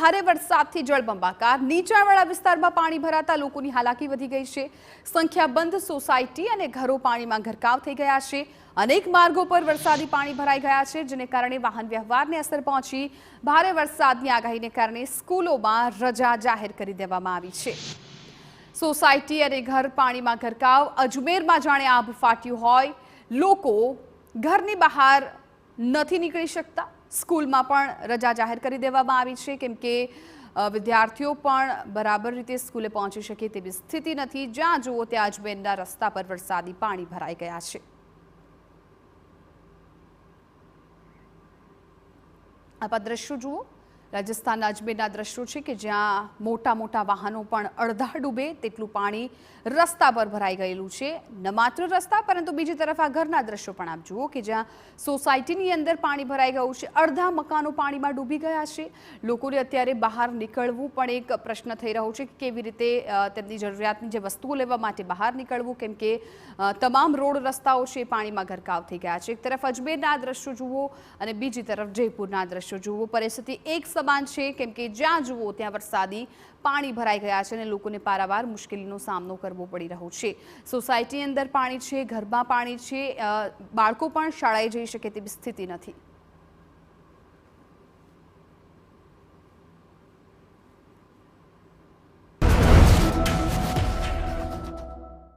ભારે વરસાદથી જળબંબાકાર, નીચાણવાળા વિસ્તારમાં પાણી ભરાતા લોકોની હાલાકી વધી ગઈ છે। સંખ્યાબંધ સોસાયટી અને ઘરો પાણીમાં ગરકાવ થઈ ગયા છે। અનેક માર્ગો પર વરસાદી પાણી ભરાઈ ગયા છે, જેને કારણે વાહન વ્યવહારને અસર પહોંચી। ભારે વરસાદની આગાહીને કારણે સ્કૂલોમાં રજા જાહેર કરી દેવામાં આવી છે। સોસાયટી અને ઘર પાણીમાં ગરકાવ, અજમેરમાં જાણે આભ ફાટ્યું હોય। લોકો ઘરની બહાર નથી નીકળી શકતા। સ્કૂલમાં પણ રજા જાહેર કરી દેવામાં આવી છે, કેમ કે વિદ્યાર્થીઓ પણ બરાબર રીતે સ્કૂલે પહોંચી શકે તેવી સ્થિતિ નથી। જ્યાં જુઓ ત્યાં અજમેરના રસ્તા પર વરસાદી પાણી ભરાઈ ગયા છે। આપ દ્રશ્યો જુઓ, રાજસ્થાનના અજમેરના દ્રશ્યો છે કે જ્યાં મોટા મોટા વાહનો પણ અડધા ડૂબે તેટલું પાણી રસ્તા પર ભરાઈ ગયેલું છે। ન માત્ર રસ્તા, પરંતુ બીજી તરફ આ ઘરના દ્રશ્યો પણ આપ જુઓ કે જ્યાં સોસાયટીની અંદર પાણી ભરાઈ ગયું છે। અડધા મકાનો પાણીમાં ડૂબી ગયા છે। લોકોને અત્યારે બહાર નીકળવું પણ એક પ્રશ્ન થઈ રહ્યો છે કે કેવી રીતે તેમની જરૂરિયાતની જે વસ્તુઓ લેવા માટે બહાર નીકળવું, કેમ કે તમામ રોડ રસ્તાઓ છે પાણીમાં ગરકાવ થઈ ગયા છે। એક તરફ અજમેરના દ્રશ્યો જુઓ અને બીજી તરફ જયપુરના દ્રશ્યો જુઓ। પરિસ્થિતિ એક સમાન છે, કેમ કે જ્યાં જુઓ ત્યાં વરસાદી પાણી ભરાઈ ગયા છે અને લોકોને પારાવાર મુશ્કેલીનો સામનો કરવો પડી રહ્યો છે। સોસાયટીની અંદર પાણી છે, ઘરમાં પાણી છે, બાળકો પણ શાળાએ જઈ શકે તેવી સ્થિતિ નથી।